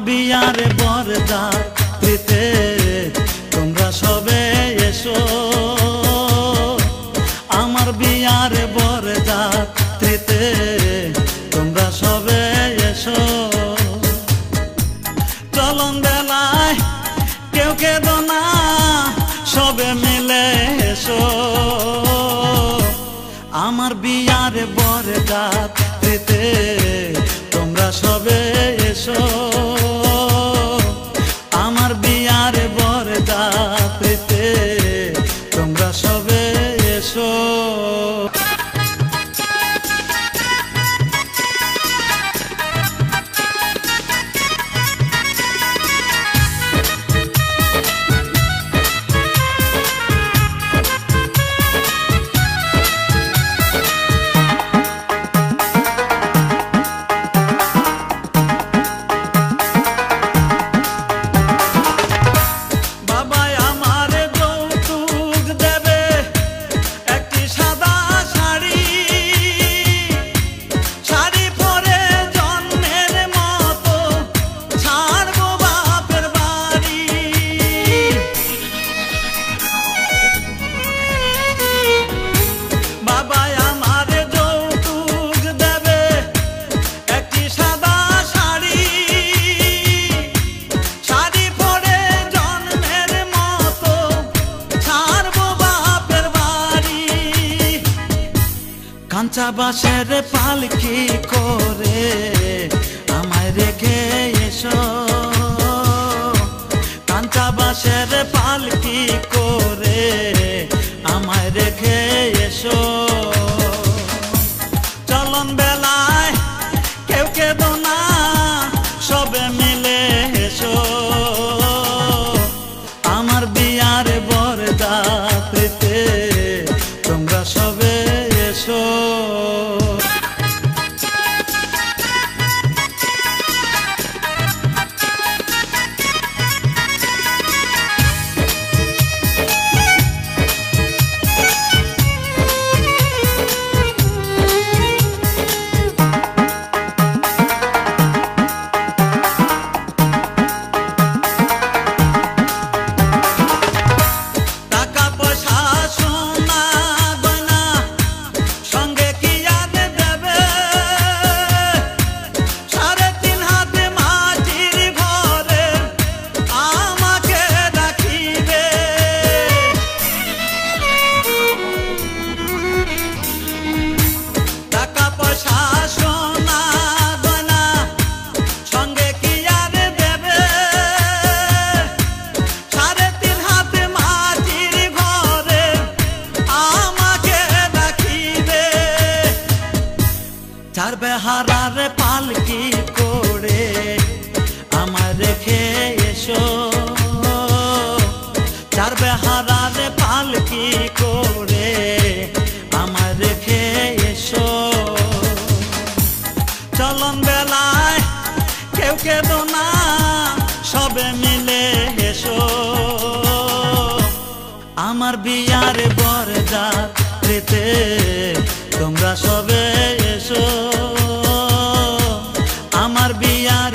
বিয়ার বরযাত্রীতে তোমরা সবে এসো, আমার বিয়ার বরযাত্রীতে তোমরা সবে এসো। চলন বেলায় কেউ কেঁদো না, সবে মিলে এসো, আমার বিয়ার বরযাত্রীতে তোমরা সবে এসো, আমার বিয়ার বরযাত্রীতে তোমরা সবে এসো। কাঁচা বাঁশের পালকি করে আমায় রেখে এসো, কাঁচা বাঁশের পালকি করে আমায় রেখে এসো। চলন বেলায় কেউ কেঁদো না, সবে মিলে এসো, আমার বিয়ার বরযাত্রীতে তোমরা সবে এসো। চার বেহারার পালকি করে আমায় রেখে এসো, চার বেহারার পালকি করে আমায় রেখে এসো। চলন বেলায় কেউ কেঁদো না, সবে মিলে এসো, আমার বিয়ার বরযাত্রীতে তোমরা সবে এসো, আমার বিয়ার